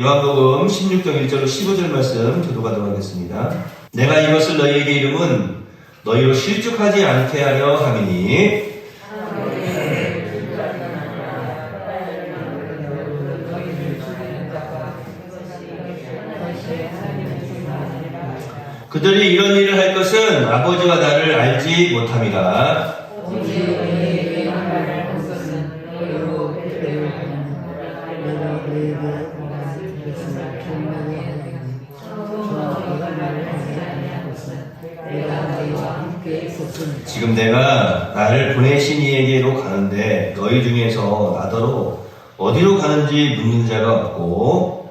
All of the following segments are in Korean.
요한복음 16장 1절로 15절 말씀 교도하도록 하겠습니다. 내가 이것을 너희에게 이름은 너희로 실족하지 않게 하려 함이니 그들이 이런 일을 할 것은 아버지와 나를 알지 못함이라. 지금 내가 나를 보내신 이에게로 가는데 너희 중에서 나더러 어디로 가는지 묻는 자가 없고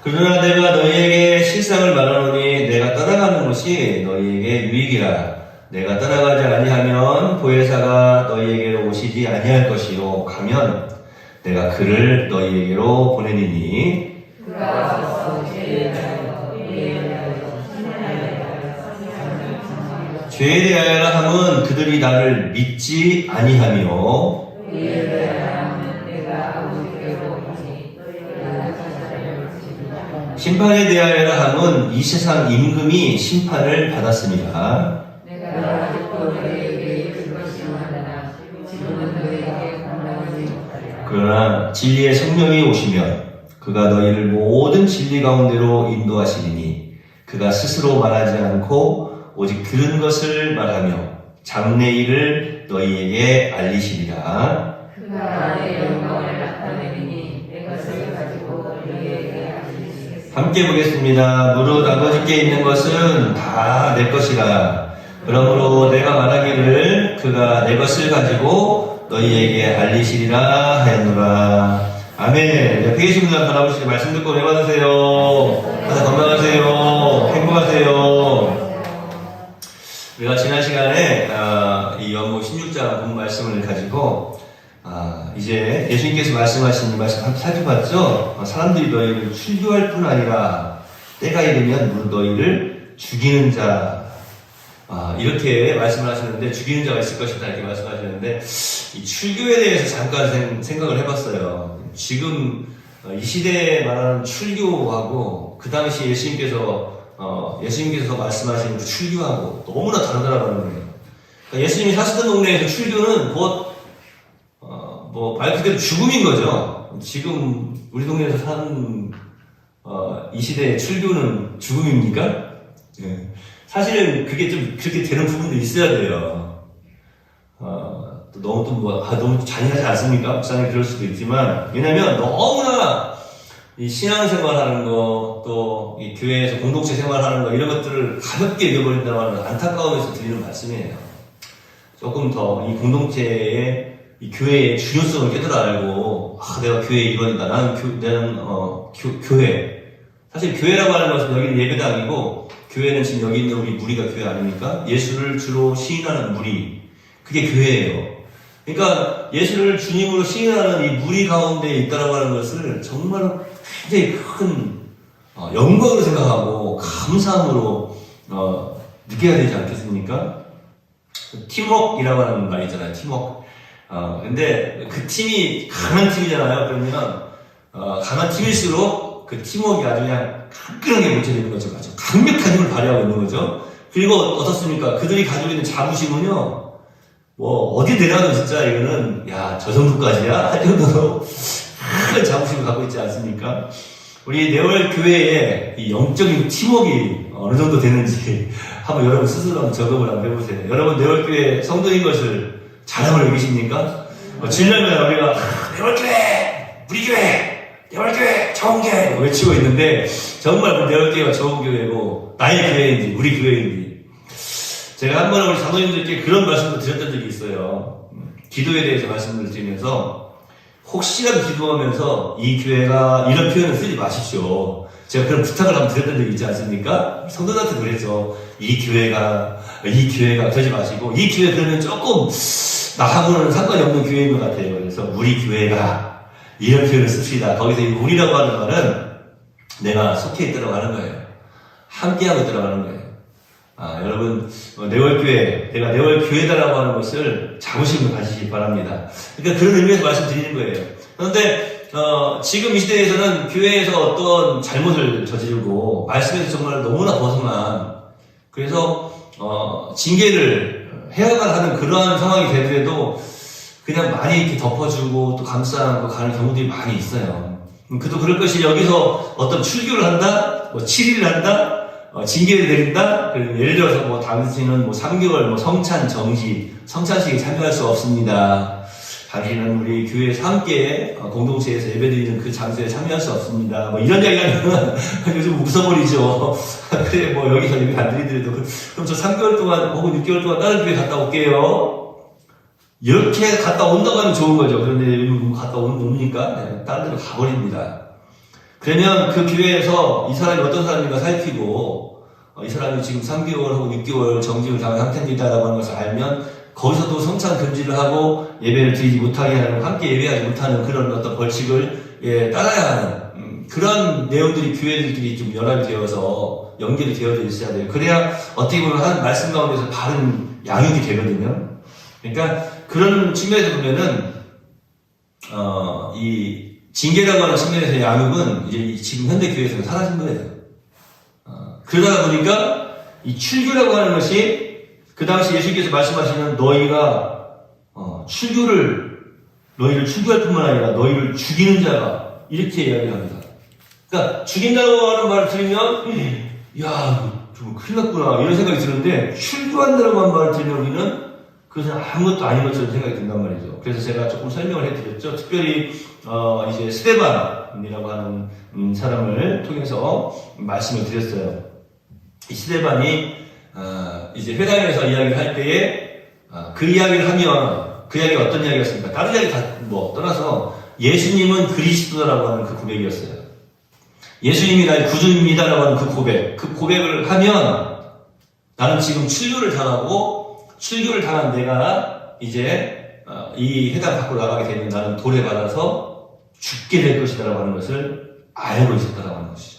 그러나 내가 너희에게 실상을 말하노니 내가 떠나가는 것이 너희에게 유익이라. 내가 떠나가지 아니하면 보혜사가 너희에게로 오시지 아니할 것이요 가면 내가 그를 너희에게로 보내리니 죄에 대하여라 함은 그들이 나를 믿지 아니하며 심판에 대하여라 함은 이 세상 임금이 심판을 받았습니다. 그러나 진리의 성령이 오시면 그가 너희를 모든 진리 가운데로 인도하시리니 그가 스스로 말하지 않고 오직 들은 것을 말하며 장래 일을 너희에게 알리시리라. 함께 보겠습니다. 무릇 아버지께 있는 것은 다 내 것이라. 그러므로 내가 말하기를 그가 내 것을 가지고 너희에게 알리시리라 하였노라. 아멘. 옆에 계신 분들 바라보시고 말씀 듣고 은혜 받으세요. 다들 건강하세요. 행복하세요. 우리가 지난 시간에 이 요한복음 16장 본 말씀을 가지고 이제 예수님께서 말씀하신 이 말씀 살펴봤죠. 사람들이 너희를 출교할 뿐 아니라 때가 이르면 무릇 너희를 죽이는 자 이렇게 말씀을 하시는데 죽이는 자가 있을 것이다 이렇게 말씀하시는데 이 출교에 대해서 잠깐 생각을 해봤어요. 지금 이 시대에 말하는 출교하고 그 당시 예수님께서 말씀하신 그 출교하고 너무나 다르다라는 거예요. 그러니까 예수님이 사시던 동네에서 출교는 곧 말 그대로 죽음인 거죠. 지금 우리 동네에서 사는 이 시대의 출교는 죽음입니까? 네. 사실은 그게 좀 그렇게 되는 부분도 있어야 돼요. 너무 잔인하지 않습니까? 목사님 그럴 수도 있지만, 왜냐면 너무나 이 신앙생활 하는 거, 또 이 교회에서 공동체 생활하는 거, 이런 것들을 가볍게 여겨버린다는 안타까움에서 드리는 말씀이에요. 조금 더 이 공동체의 이 교회의 중요성을 깨달아 알고, 내가 교회의 일원이다. 나는 교회. 사실 교회라고 하는 것은 여기는 예배당이고, 교회는 지금 여기 있는 우리 무리가 교회 아닙니까? 예수를 주로 시인하는 무리. 그게 교회예요. 그러니까 예수를 주님으로 시인하는 이 무리 가운데 있다라고 하는 것을 정말로 굉장히 큰 영광으로 생각하고 감사함으로 느껴야 되지 않겠습니까? 팀워크이라고 하는 말이 있잖아요. 팀워크. 근데 그 팀이 강한 팀이잖아요. 그러면 강한 팀일수록 그 팀워크가 아주 그냥 끈끈하게 뭉쳐지는 거죠. 아주 강력한 힘을 발휘하고 있는 거죠. 그리고 어떻습니까? 그들이 가지고 있는 자부심은요, 어디 내려가도 진짜 이거는, 저 정도까지야? 할 정도로 큰 자부심을 갖고 있지 않습니까? 우리 네월 교회의 이 영적인 팀워크가 어느 정도 되는지 한번 여러분 스스로 한번 적응을 한번 해보세요. 여러분 네월 교회 성도인 것을 자랑을 여기십니까? 주일날마다 우리가 네월 교회! 우리 교회! 네월 교회! 좋은 교회! 외치고 있는데 정말 네월 교회가 좋은 교회고 나의 교회인지 우리 교회인지 제가 한 번은 우리 장로님들께 그런 말씀도 드렸던 적이 있어요. 기도에 대해서 말씀을 드리면서 혹시라도 기도하면서 이 교회가 이런 표현을 쓰지 마십시오. 제가 그런 부탁을 한번 드렸던 적이 있지 않습니까? 성도들한테 그랬죠. 이 교회가 그러지 마시고 이 교회 그러면 조금 나하고는 상관이 없는 교회인 것 같아요. 그래서 우리 교회가 이런 표현을 씁시다. 거기서 이 우리라고 하는 말은 내가 속해 있도록 하는 거예요. 함께하고 있도록 하는 거예요. 여러분, 내월교회, 내가 내월교회다라고 하는 것을 자부심을 가지시기 바랍니다. 그러니까 그런 의미에서 말씀드리는 거예요. 그런데, 지금 이 시대에서는 교회에서 어떤 잘못을 저지르고, 말씀에서 정말 너무나 벗어난, 그래서, 징계를 해야만 하는 그러한 상황이 되더라도, 그냥 많이 이렇게 덮어주고, 또 감싸고 가는 경우들이 많이 있어요. 그도 그럴 것이 여기서 어떤 출교를 한다, 7일을 한다, 징계를 내린다? 예를 들어서 당신은 3개월 성찬 정지, 성찬식에 참여할 수 없습니다. 당신은 우리 교회에서 함께 공동체에서 예배드리는 그 장소에 참여할 수 없습니다. 이런 이야기 하면 요즘 웃어버리죠. 그래, 여기서 예배 안 드리더라도, 그럼 저 3개월 동안 혹은 6개월 동안 다른 교회 갔다 올게요. 이렇게 갔다 온다고 하면 좋은 거죠. 그런데 갔다 옵니까? 다른 데로 가버립니다. 그러면 그 교회에서 이 사람이 어떤 사람인가 살피고, 이 사람이 지금 3개월 혹은 6개월 정직을 당한 상태입니다라고 하는 것을 알면, 거기서도 성찬 금지를 하고 예배를 드리지 못하게 하는, 함께 예배하지 못하는 그런 어떤 벌칙을 따라야 하는, 그런 내용들이 교회들끼리 좀 연합이 되어서 연결이 되어져 있어야 돼요. 그래야 어떻게 보면 한 말씀 가운데서 바른 양육이 되거든요. 그러니까 그런 측면에서 보면은, 이 징계라고 하는 측면에서의 양육은 이제 지금 현대 교회에서는 사라진 거예요. 그러다 보니까 이 출교라고 하는 것이 그 당시 예수께서 말씀하시는 너희가 너희를 출교할 뿐만 아니라 너희를 죽이는 자가 이렇게 이야기를 합니다. 그러니까 죽인다고 하는 말을 들으면 야, 좀 큰일 났구나 이런 생각이 드는데 출교한다고 하는 말을 들으면 우리는 그것은 아무것도 아닌 것처럼 생각이 든단 말이죠. 그래서 제가 조금 설명을 해드렸죠. 특별히 이제 스데반이라고 하는 사람을 통해서 말씀을 드렸어요. 이 스데반이 이제 회당에서 이야기를 할 때에 그 이야기를 하면 그 이야기가 어떤 이야기였습니까? 다른 이야기 다 떠나서 예수님은 그리스도라고 하는 그 고백이었어요. 예수님이 나의 구주입니다라고 하는 그 고백을 하면 나는 지금 출교를 당한 내가 이제 이 회당 밖으로 나가게 되면 나는 돌에 받아서 죽게 될 것이다라고 하는 것을 알고 있었다라고 하는 것이죠.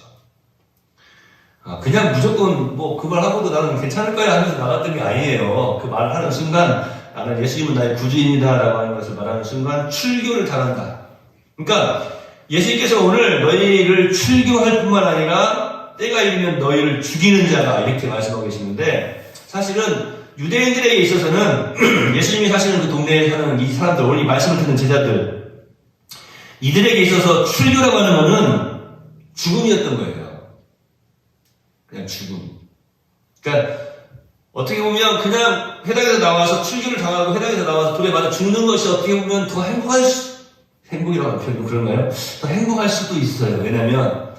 그냥 무조건 그 말 하고도 나는 괜찮을 거야 하면서 나갔던 게 아니에요. 그 말을 하는 순간 나는 예수님은 나의 구주입니다라고 하는 것을 말하는 순간 출교를 당한다. 그러니까 예수님께서 오늘 너희를 출교할 뿐만 아니라 때가 이르면 너희를 죽이는 자가 이렇게 말씀하고 계시는데 사실은 유대인들에게 있어서는 예수님이 사시는 그 동네에 사는 이 사람들, 오늘 이 말씀을 듣는 제자들, 이들에게 있어서 출교라고 하는 것은 죽음이었던 거예요. 그냥 죽음. 그러니까 어떻게 보면 그냥 회당에서 나와서 출교를 당하고 회당에서 나와서 돌에 맞아 죽는 것이 어떻게 보면 더 행복이라고 하는 표현이 그런가요? 더 행복할 수도 있어요. 왜냐면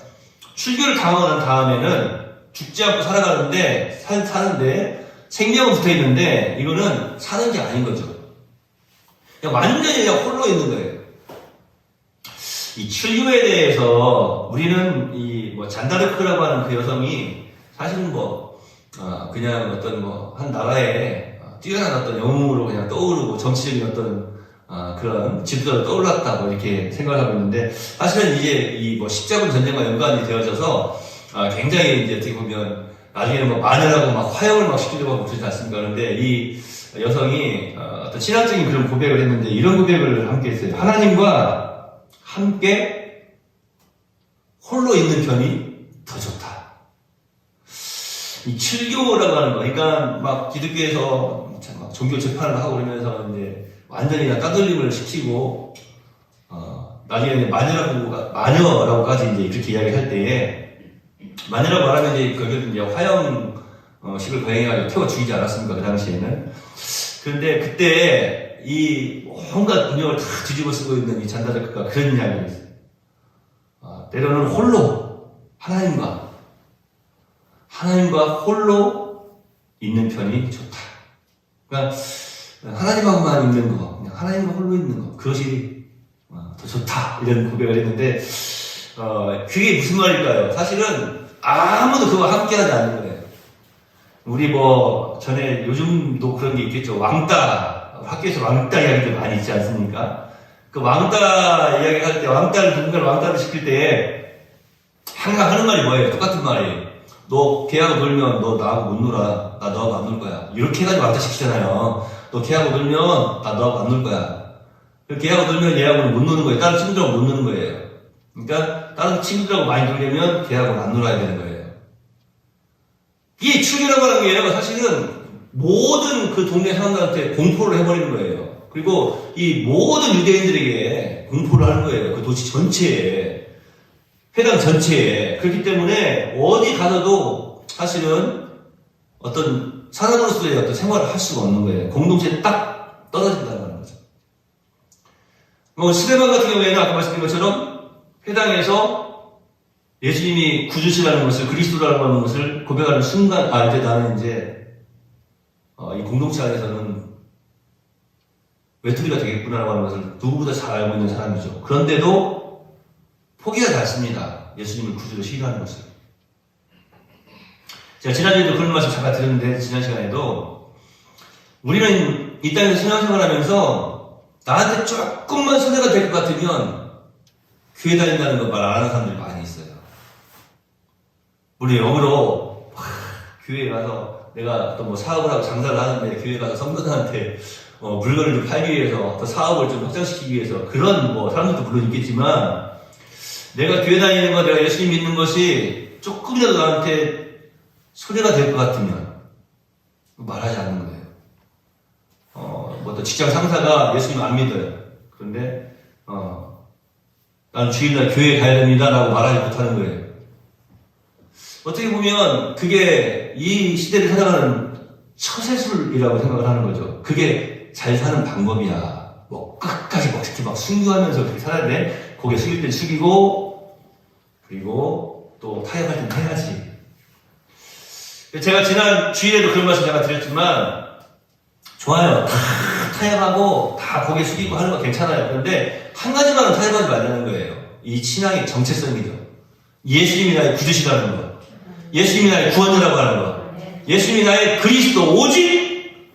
출교를 당하고 난 다음에는 죽지 않고 살아가는데 사는데 생명은 붙어 있는데 이거는 사는 게 아닌 거죠. 그냥 완전히 그냥 홀로 있는 거예요. 이 출교에 대해서 우리는 이 잔다르크라고 하는 그 여성이 사실은 그냥 어떤 한 나라의 뛰어난 어떤 영웅으로 그냥 떠오르고 정치적인 어떤 그런 지도자로 떠올랐다 이렇게 생각을 하고 있는데 사실은 이제 이 십자군 전쟁과 연관이 되어져서 굉장히 이제 어떻게 보면 나중에는 마녀라고 화형을 시키려고 하고 그러지 않습니까? 그런데 이 여성이 어떤 신앙적인 그런 고백을 했는데 이런 고백을 함께 했어요. 하나님과 함께 홀로 있는 편이 더 좋다. 이 출교라고 하는 거, 그러니까 기독교에서 종교 재판을 하고 그러면서 이제 완전히 따돌림을 시키고 나중에 마녀라고까지 이제 이렇게 이야기를 할 때에 마녀라고 말하면 이제 거기를 이제 화형식을 거행해가지고 태워 죽이지 않았습니까? 그 당시에는. 그런데 그때 이 온갖 능력을 다 뒤집어 쓰고 있는 이 잔다르크가 그런 이야기를 했어요. 때로는 홀로 하나님과 홀로 있는 편이 좋다. 그러니까 하나님하고만 있는 거, 그냥 하나님과 홀로 있는 거, 그것이 더 좋다. 이런 고백을 했는데 그게 무슨 말일까요? 사실은 아무도 그와 함께하지 않는 거예요. 우리 전에 요즘도 그런 게 있겠죠. 학교에서 왕따 이야기도 많이 있지 않습니까? 그 왕따 이야기 할 때, 누군가를 왕따를 시킬 때, 항상 하는 말이 뭐예요? 똑같은 말이에요. 너 걔하고 놀면 너 나하고 못 놀아. 나 너하고 안 놀 거야. 이렇게 해가지고 왕따시키잖아요. 너 걔하고 놀면 나 너하고 안 놀 거야. 걔하고 놀면 얘하고는 못 노는 거예요. 다른 친구들하고 못 노는 거예요. 그러니까 다른 친구들하고 많이 놀려면 걔하고는 안 놀아야 되는 거예요. 이 출교라고 하는 게 사실은 모든 그 동네 사람들한테 공포를 해버리는 거예요. 그리고 이 모든 유대인들에게 공포를 하는 거예요. 그 도시 전체에. 회당 전체에. 그렇기 때문에 어디 가서도 사실은 어떤 사람으로서의 어떤 생활을 할 수가 없는 거예요. 공동체에 딱 떨어진다는 거죠. 스데반 같은 경우에는 아까 말씀드린 것처럼 회당에서 예수님이 구주시라는 것을, 그리스도라고 하는 것을 고백하는 순간, 이제 나는 이제, 이 공동체 안에서는 외톨이가 되겠구나라고 하는 것을 누구보다 잘 알고 있는 사람이죠. 그런데도 포기하지 않습니다. 예수님을 구주로 시인하는 것을. 제가 지난주에도 그런 말씀 잠깐 드렸는데, 지난 시간에도, 우리는 이 땅에서 신앙생활 하면서 나한테 조금만 손해가 될 것 같으면 교회 다닌다는 거 말 안 하는 사람들이 많이 있어요. 우리 영으로 교회에 가서 내가 또 뭐 사업을 하고 장사를 하는데 교회에 가서 성도들한테 물건을 좀 팔기 위해서 또 사업을 좀 확장시키기 위해서 그런 뭐 사람들도 물론 있겠지만 내가 교회 다니는 거 내가 예수님 믿는 것이 조금이라도 나한테 손해가 될 것 같으면 말하지 않는 거예요. 뭐 또 직장 상사가 예수님 안 믿어요. 그런데 난 주일날 교회에 가야 됩니다라고 말하지 못하는 거예요. 어떻게 보면 그게 이 시대를 살아가는 처세술이라고 생각을 하는 거죠. 그게 잘 사는 방법이야. 뭐 끝까지 막 이렇게 막 순교하면서 그렇게 살아야 돼. 고개 숙일 땐 숙이고 그리고 또 타협할 땐 해야지. 제가 지난 주일에도 그런 말씀 제가 드렸지만 좋아요. 다 타협하고 다 고개 숙이고 하는 거 괜찮아요. 그런데 한 가지만은 타협하지 말라는 거예요. 이 신앙의 정체성이죠. 예수님이 나의 구주시라는 거. 예수님이 나의 구원자라고 하는 것. 예수님이 나의 그리스도, 오직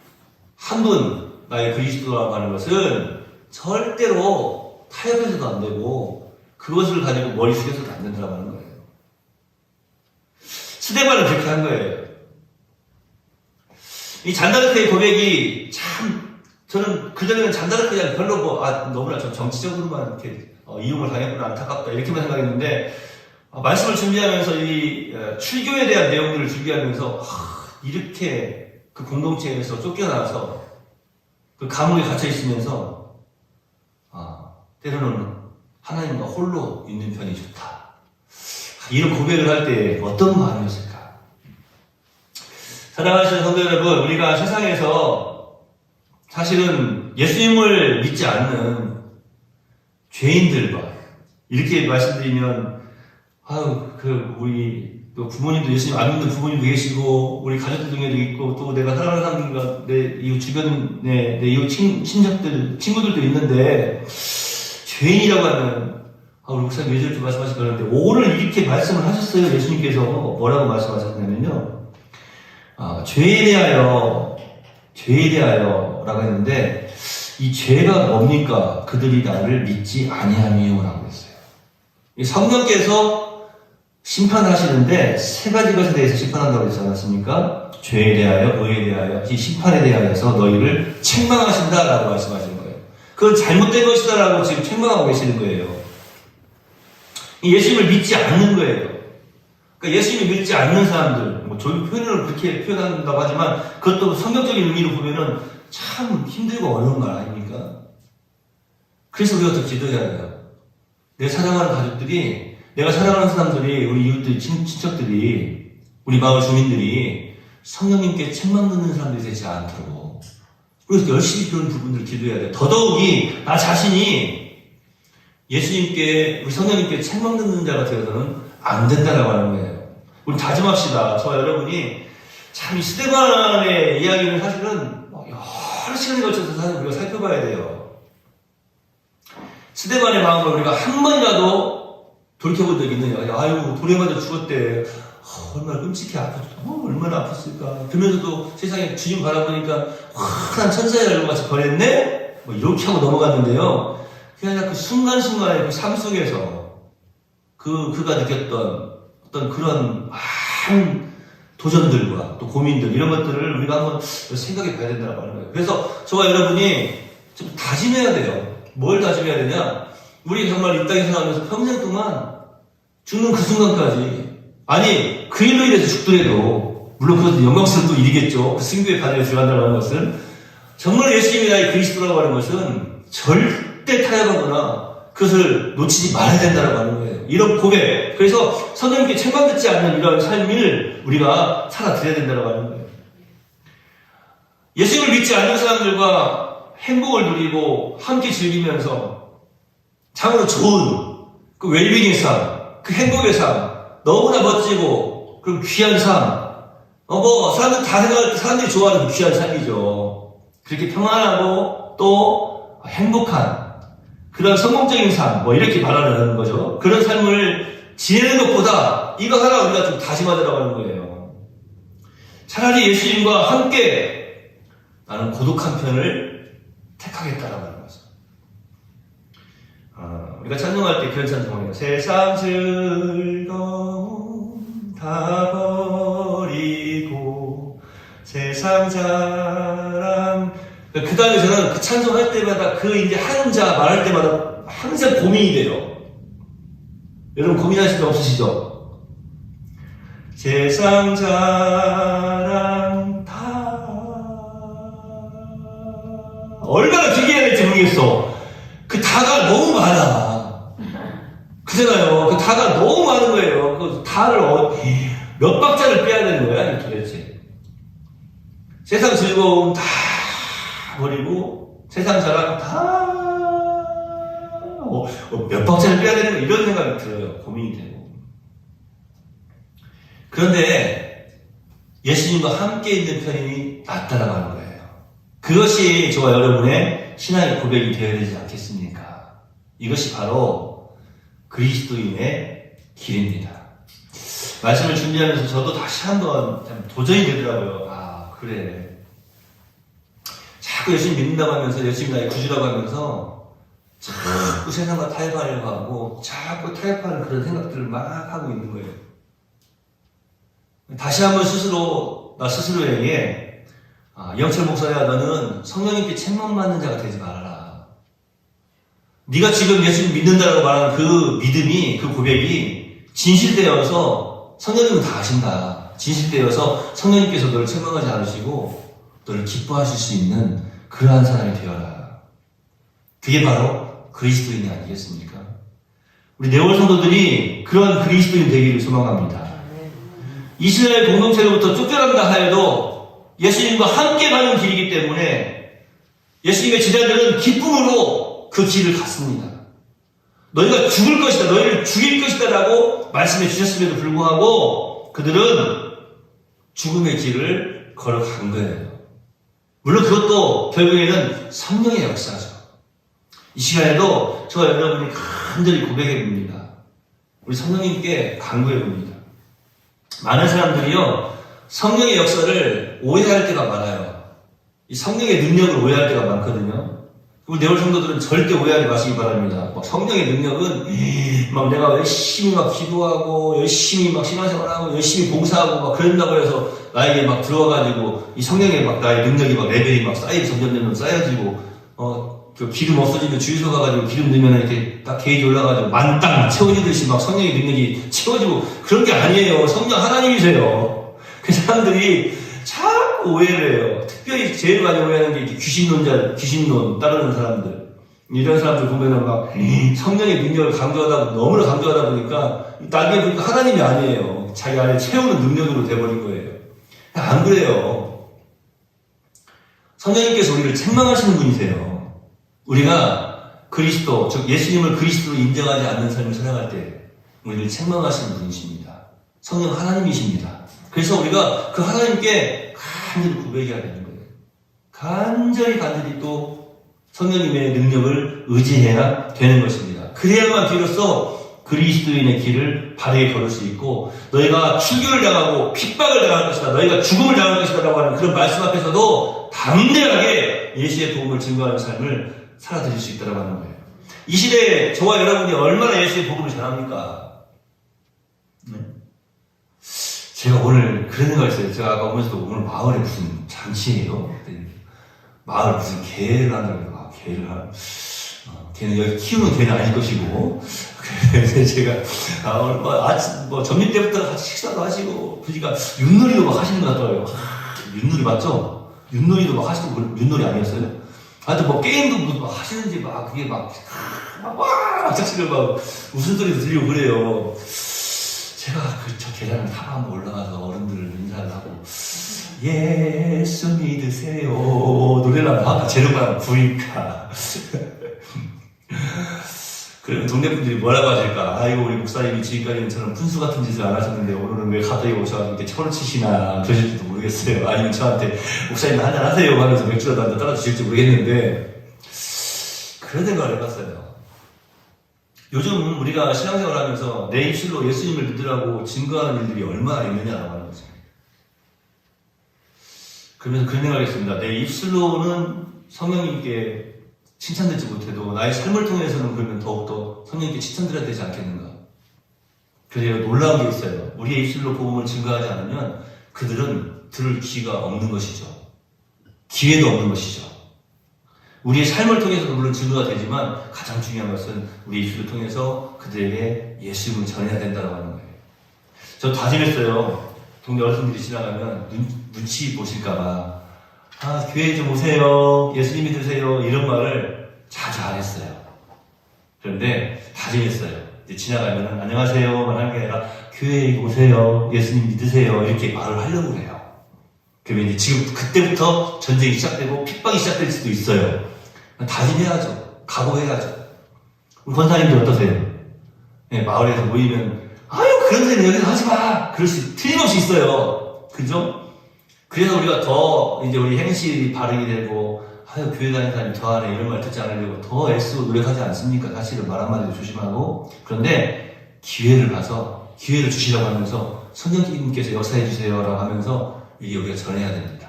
한 분, 나의 그리스도라고 하는 것은 절대로 타협해서도 안 되고 그것을 가지고 머리 숙여서도 안 된다고 하는 거예요. 스데반은 그렇게 한 거예요. 이 잔다르크의 고백이 참, 저는 그전에는 잔다르크가 별로 너무나 좀 정치적으로만 이렇게 이용을 당했구나, 안타깝다, 이렇게만 생각했는데 말씀을 준비하면서 이 출교에 대한 내용들을 준비하면서 이렇게 그 공동체에서 쫓겨나서 그 감옥에 갇혀 있으면서 때로는 하나님과 홀로 있는 편이 좋다. 이런 고백을 할 때 어떤 마음이었을까? 사랑하시는 성도 여러분, 우리가 세상에서 사실은 예수님을 믿지 않는 죄인들과 이렇게 말씀드리면 우리 또 부모님도 예수님 안 믿는 부모님도 계시고 우리 가족들 중에도 있고 또 내가 사랑하는 사람들과 내 이웃 주변에 내 이웃 친척들 친구들도 있는데 죄인이라고 하면 우리 목사님 예전에 말씀하신 그런데 오늘 이렇게 말씀을 하셨어요. 예수님께서 뭐라고 말씀하셨냐면요. 죄에 대하여라고 했는데 이 죄가 뭡니까? 그들이 나를 믿지 아니함이요라고 했어요. 성령께서 심판하시는데 세 가지 것에 대해서 심판한다고 했지 않았습니까? 죄에 대하여, 의에 대하여, 이 심판에 대하여서 너희를 책망하신다라고 말씀하시는 거예요. 그건 잘못된 것이다라고 지금 책망하고 계시는 거예요. 예수님을 믿지 않는 거예요. 그러니까 예수님을 믿지 않는 사람들, 저희 표현을 그렇게 표현한다고 하지만 그것도 성경적인 의미로 보면은 참 힘들고 어려운 말 아닙니까? 그래서 우리가 더 기도해야 돼요. 내 사랑하는 가족들이, 내가 사랑하는 사람들이, 우리 이웃들, 친척들이, 우리 마을 주민들이 성령님께 책망 듣는 사람들이 되지 않도록. 그래서 열심히 그런 부분들을 기도해야 돼요. 더더욱이 나 자신이 예수님께, 우리 성령님께 책망 듣는 자가 되어서는 안 된다라고 하는 거예요. 우리 다짐합시다. 저와 여러분이 참 이 스데반의 이야기는 사실은 여러 시간에 걸쳐서 사실 우리가 살펴봐야 돼요. 스데반의 마음을 우리가 한 번이라도 돌이켜본 적이 있느냐. 아유, 돌에 맞아 죽었대. 얼마나 끔찍해 아팠어. 얼마나 아팠을까. 그러면서도 세상에 주님 바라보니까 환한 천사의 얼굴 같이 변했네? 이렇게 하고 넘어갔는데요. 그게 아니라 그 순간순간의 그 삶 속에서 그가 느꼈던 어떤 그런 많은 도전들과 또 고민들 이런 것들을 우리가 한번 생각해 봐야 된다고 하는 거예요. 그래서 저와 여러분이 좀 다짐해야 돼요. 뭘 다짐해야 되냐? 우리 정말 이 땅에 살아가면서 평생 동안 죽는 그 순간까지, 아니 그 일로 인해서 죽더라도, 물론 그것도 영광스러운 또 일이겠죠. 그 승교의 바다에 들어간다는 것은, 정말 예수님이 나의 그리스도라고 하는 것은 절대 타협하거나 그것을 놓치지 말아야 된다고 하는 거예요. 이런 고백. 그래서 성령님께 책망듣지 않는 이런 삶을 우리가 살아드려야 된다고 하는 거예요. 예수님을 믿지 않는 사람들과 행복을 누리고 함께 즐기면서 참으로 좋은 그 웰빙의 삶, 그 행복의 삶, 너무나 멋지고 그리고 귀한 삶, 사람들 다 생각할 때 사람들이 좋아하는 그 귀한 삶이죠. 그렇게 평안하고 또 행복한 그런 성공적인 삶, 이렇게 말하는 거죠. 그런 삶을 지내는 것보다 이거 하나 우리가 좀 다짐하더라고 하는 거예요. 차라리 예수님과 함께 나는 고독한 편을 택하겠다라고 하는 거죠. 우리가 찬송할 때 그런 찬송이에요. 세상 즐거움 다 버리고 세상 자랑. 그 다음에 저는 그 찬송할 때마다 그 이제 하는 자 말할 때마다 항상 고민이 돼요. 여러분 고민하실 때 없으시죠? 세상 자랑 다 얼마나 길게 해야 될지 모르겠어. 그 다가 너무 많아. 그잖아요. 그 다가 너무 많은 거예요. 그 다를 몇 박자를 빼야 되는 거야 도대체. 세상 즐거움 다 버리고 세상 자랑 다 몇 박자를 빼야 되는 거, 이런 생각이 들어요. 고민이 되고. 그런데 예수님과 함께 있는 편이 낫다라고 하는 거예요. 그것이 저와 여러분의 신앙의 고백이 되어야 되지 않겠습니까? 이것이 바로 그리스도인의 길입니다. 말씀을 준비하면서 저도 다시 한번 도전이 되더라고요. 그래. 자꾸 예수님 믿는다고 하면서, 예수님 나의 구주라고 하면서 자꾸 세상과 타협하려고 하고 자꾸 타협하는 그런 생각들을 막 하고 있는 거예요. 다시 한번 나 스스로에게 영철 목사야, 너는 성령님께 책망받는 자가 되지 말아라. 네가 지금 예수님 믿는다라고 말하는 그 믿음이, 그 고백이 진실되어서 성령님은 다 아신다. 진실되어서 성령님께서 너를 책망하지 않으시고 너를 기뻐하실 수 있는 그러한 사람이 되어라. 그게 바로 그리스도인이 아니겠습니까? 우리 네월 성도들이 그러한 그리스도인 되기를 소망합니다. 이스라엘 공동체로부터 쫓겨난다 하여도 예수님과 함께 가는 길이기 때문에 예수님의 제자들은 기쁨으로 그 길을 갔습니다. 너희가 죽을 것이다, 너희를 죽일 것이다 라고 말씀해 주셨음에도 불구하고 그들은 죽음의 길을 걸어간 거예요. 물론 그것도 결국에는 성령의 역사죠. 이 시간에도 저와 여러분이 간절히 고백해 봅니다. 우리 성령님께 간구해 봅니다. 많은 사람들이요, 성령의 역사를 오해할 때가 많아요. 이 성령의 능력을 오해할 때가 많거든요. 우리 네월 성도들은 절대 오해하지 마시기 바랍니다. 성령의 능력은 막 내가 열심히 막 기도하고 열심히 막 신앙생활하고 열심히 봉사하고 막 그런다고 해서 나에게 막 들어와가지고 이 성령의 막 나의 능력이 막 레벨이 막 점점 쌓여지고 그 기름 없어지면 주유소 가가지고 기름 넣으면 이렇게 딱 게이지 올라가지고 만땅 채워지듯이 막 성령의 능력이 채워지고 그런 게 아니에요. 성령 하나님이세요. 그 사람들이 자꾸 오해를 해요. 특별히 제일 많이 오해하는 게 이렇게 귀신론 따르는 사람들. 이런 사람들 보면은 막 성령의 능력을 너무나 강조하다 보니까 나중에 보니까 하나님이 아니에요. 자기 안에 채우는 능력으로 돼버린 거예요. 안 그래요. 성령님께서 우리를 책망하시는 분이세요. 우리가 그리스도, 즉 예수님을 그리스도로 인정하지 않는 삶을 살아갈 때 우리를 책망하시는 분이십니다. 성령 하나님이십니다. 그래서 우리가 그 하나님께 간절히 고백해야 되는 거예요. 간절히 또 성령님의 능력을 의지해야 되는 것입니다. 그래야만 비로소 그리스도인의 길을 바르게 걸을 수 있고, 너희가 출교를 당하고 핍박을 당할 것이다, 너희가 죽음을 당할 것이다 라고 하는 그런 말씀 앞에서도 담대하게 예수의 복음을 증거하는 삶을 살아드릴 수 있다고 하는 거예요. 이 시대에 저와 여러분이 얼마나 예수의 복음을 전합니까? 제가 오늘 그런 생각을 했어요. 제가 아까 오면서도 오늘 마을에 무슨 잔치예요? 마을 무슨 개를 한다고. 아, 개를 걔는 여기 키우는 개는 아닐 것이고. 그래서 제가, 오늘 점심 때부터 같이 식사도 하시고, 그러니까 윷놀이도 막 하시는 것 같더라고요. 윷놀이 맞죠? 윷놀이도 막 하시고, 윷놀이 아니었어요? 하여튼 게임도 막 하시는지 그게 막 자식을 막 웃음소리도 들리고 그래요. 제가 저 계단을 타고 한번 올라가서 어른들을 인사를 하고, 예수 믿으세요. 노래를 하면 제로만 부니까. 그러면 동네 분들이 뭐라고 하실까? 아이고, 우리 목사님이 지금까지는 분수 같은 짓을 안 하셨는데, 오늘은 왜 갑자기 오셔가지고 이렇게 철을 치시나, 그러실지도 모르겠어요. 아니면 저한테, 목사님 한잔 하세요 하면서 맥주라도 한잔 따라주실지 모르겠는데, 그런 생각을 해봤어요. 요즘 우리가 신앙생활 하면서 내 입술로 예수님을 믿으라고 증거하는 일들이 얼마나 있느냐라고 하는 거죠. 그러면서 그런 생각을 했습니다. 내 입술로는 성령님께 칭찬받지 못해도 나의 삶을 통해서는 그러면 더욱더 성령님께 칭찬드려야 되지 않겠는가. 그래서 놀라운 게 있어요. 우리의 입술로 복음을 증거하지 않으면 그들은 들을 귀가 없는 것이죠. 기회도 없는 것이죠. 우리의 삶을 통해서도 물론 증거가 되지만 가장 중요한 것은 우리 입술을 통해서 그들에게 예수님을 전해야 된다고 하는 거예요. 저 다짐했어요. 동네 어르신들이 지나가면 눈치 보실까봐 교회에 좀 오세요. 예수님 믿으세요. 이런 말을 자주 안 했어요. 그런데 다짐했어요. 이제 지나가면 안녕하세요만 하는 게 아니라 교회에 오세요. 예수님 믿으세요. 이렇게 말을 하려고 해요. 그러면 이제 지금 그때부터 전쟁이 시작되고 핍박이 시작될 수도 있어요. 다짐해야죠. 각오해야죠. 우리 권사님들 어떠세요? 네, 마을에서 모이면 그런 소리 여기서 하지 마! 그럴 수 틀림없이 있어요. 그죠? 그래서 우리가 더 이제 우리 행실이 바르게 되고 교회 다니는 사람이 더하네 이런 말 듣지 않으려고 더 애쓰고 노력하지 않습니까? 사실은 말 한마디도 조심하고. 그런데 기회를 봐서 기회를 주시라고 하면서 성령님께서 역사해 주세요라고 하면서 이게 우리가 전해야 됩니다.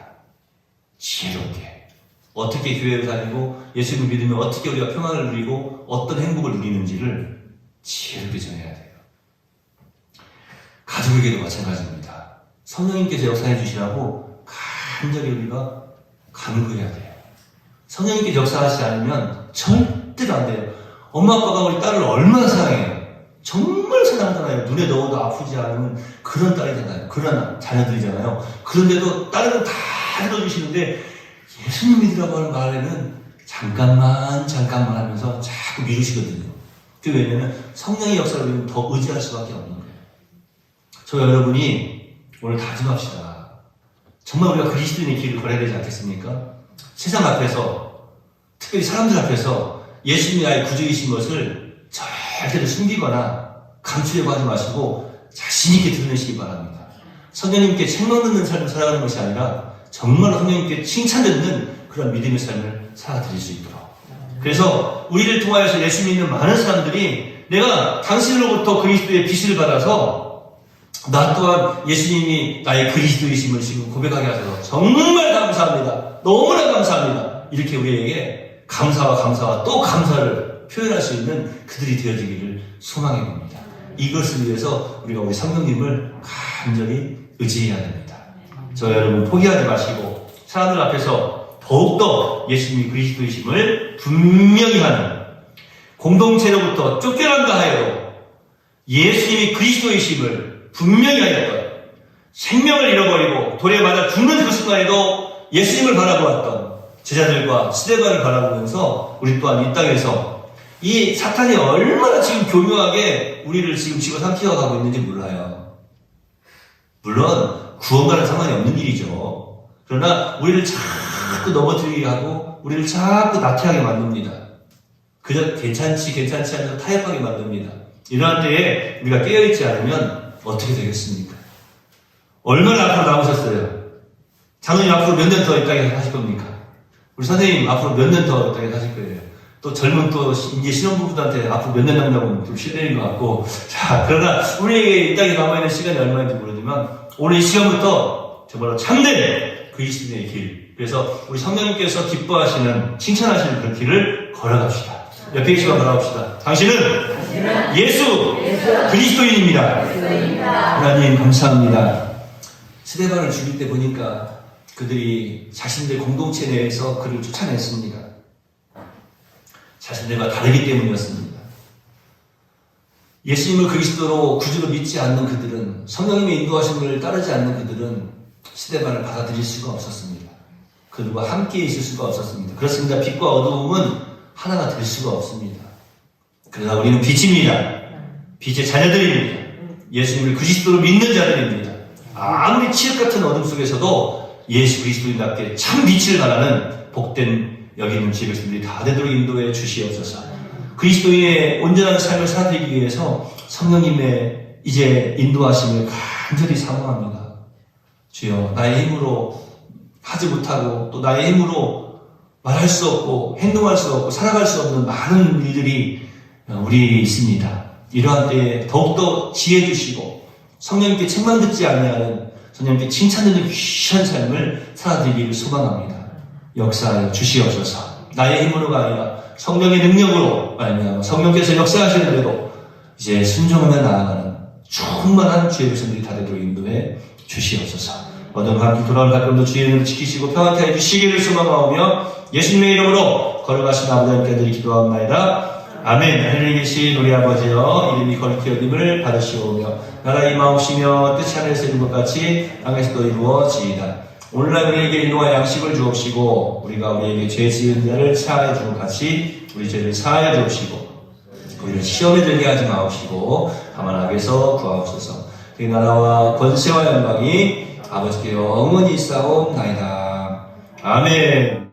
지혜롭게. 어떻게 교회를 다니고 예수님을 믿으면 어떻게 우리가 평안을 누리고 어떤 행복을 누리는지를 지혜롭게 전해야 돼요. 가족에게도 마찬가지입니다. 성령님께서 역사해 주시라고 간절히 우리가 간구해야 돼요. 성령님께서 역사하시지 않으면 절대로 안 돼요. 엄마 아빠가 우리 딸을 얼마나 사랑해요. 정말 사랑하잖아요. 눈에 넣어도 아프지 않은 그런 딸이잖아요. 그런 자녀들이잖아요. 그런데도 딸은 다 해줘주시는데 예수님 믿으라고 하는 말에는 잠깐만 하면서 자꾸 미루시거든요. 그게 왜냐면 성령의 역사를 우리는 더 의지할 수밖에 없는 거예요. 저 여러분이 오늘 다짐합시다. 정말 우리가 그리스도인의 길을 걸어야 되지 않겠습니까? 세상 앞에서, 특별히 사람들 앞에서 예수님이 나의 구주이신 것을 절대로 숨기거나 감추려고 하지 마시고 자신있게 드러내시기 바랍니다. 성령님께 책망 듣는 삶을 살아가는 것이 아니라 정말로 성령님께 칭찬 듣는 그런 믿음의 삶을 살아드릴 수 있도록. 그래서 우리를 통하여서 예수 믿는 많은 사람들이 내가 당신으로부터 그리스도의 빛을 받아서 나 또한 예수님이 나의 그리스도이심을 지금 고백하게 하셔서 정말 감사합니다. 너무나 감사합니다. 이렇게 우리에게 감사와 또 감사를 표현할 수 있는 그들이 되어지기를 소망해 봅니다. 이것을 위해서 우리가 우리 성령님을 간절히 의지해야 됩니다. 저 여러분 포기하지 마시고 사람들 앞에서 더욱더 예수님이 그리스도이심을 분명히 하는, 공동체로부터 쫓겨난다 하여도 예수님이 그리스도이심을 분명히 하였던, 생명을 잃어버리고 돌에 맞아 죽는 그 순간에도 예수님을 바라보았던 제자들과 스데반을 바라보면서 우리 또한 이 땅에서 이 사탄이 얼마나 지금 교묘하게 우리를 지금 집어삼키어 가고 있는지 몰라요. 물론 구원과는 상관이 없는 일이죠. 그러나 우리를 자꾸 넘어뜨리게 하고 우리를 자꾸 나태하게 만듭니다. 그저 괜찮지 하면서 타협하게 만듭니다. 이러한 때에 우리가 깨어있지 않으면 어떻게 되겠습니까? 얼마나 앞으로 남으셨어요? 장로님 앞으로 몇 년 더 이 땅에 사실 겁니까? 우리 선생님 앞으로 몇 년 더 이 땅에 사실 거예요. 또 젊은 또 이제 신혼부부들한테 앞으로 몇 년 남다고 좀 실례인 것 같고. 자, 그러나 우리에게 이 땅에 남아있는 시간이 얼마인지 모르지만 오늘 이 시간부터 정말로 참된 그리스도의 길, 그래서 우리 성령님께서 기뻐하시는, 칭찬하시는 그 길을 걸어갑시다. 옆에 계시고 걸어갑시다. 당신은 예수 그리스도인입니다. 하나님 감사합니다. 스데반을 죽일 때 보니까 그들이 자신들 공동체 내에서 그를 쫓아냈습니다. 자신들과 다르기 때문이었습니다. 예수님을 그리스도로 구주로 믿지 않는 그들은, 성령님의 인도하심을 따르지 않는 그들은 스데반을 받아들일 수가 없었습니다. 그들과 함께 있을 수가 없었습니다. 그렇습니다. 빛과 어두움은 하나가 될 수가 없습니다. 그러나 우리는 빛입니다. 빛의 자녀들입니다. 예수님을 그리스도로 믿는 자들입니다. 아무리 칠흑 같은 어둠 속에서도 예수 그리스도인답게 참 빛을 발하는 복된 여기 있는 주의 백성들이 다 되도록 인도해 주시옵소서. 그리스도인의 온전한 삶을 살아들이기 위해서 성령님의 이제 인도하심을 간절히 사모합니다. 주여, 나의 힘으로 하지 못하고 또 나의 힘으로 말할 수 없고 행동할 수 없고 살아갈 수 없는 많은 일들이 우리에게 있습니다. 이러한 때에 더욱더 지혜 주시고 성령님께 책망 듣지 아니하는, 성령님께 칭찬 듣는 귀한 삶을 살아들이기를 소망합니다. 역사하여 주시옵소서. 나의 힘으로가 아니라 성령의 능력으로, 아니면 성령께서 역사하시는 대로 이제 순종하며 나아가는 충만한 주의 백성들이 다 되도록 인도해 주시옵소서. 어둠 함께 돌아올 가끔도 주의 이름을 지키시고 평안케 해 주시기를 소망하오며 예수님의 이름으로 걸어가신 아버지 하나님께 기도하옵나이다. 아멘. 하늘에 계신 우리 아버지여, 이름이 거룩히 여김을 받으시오며 나라 임하옵시며 뜻이 하늘에서 이룬 것 같이 땅에서도 이루어지이다. 오늘날 우리에게 인도와 양식을 주옵시고 우리가 우리에게 죄 지은 자를 사하여 준 것 같이 우리 죄를 사하여 주옵시고 우리를 시험에 들게 하지 마옵시고 다만 악에서 구하옵소서. 그 나라와 권세와 영광이 아버지께 영원히 있사옵나이다. 아멘.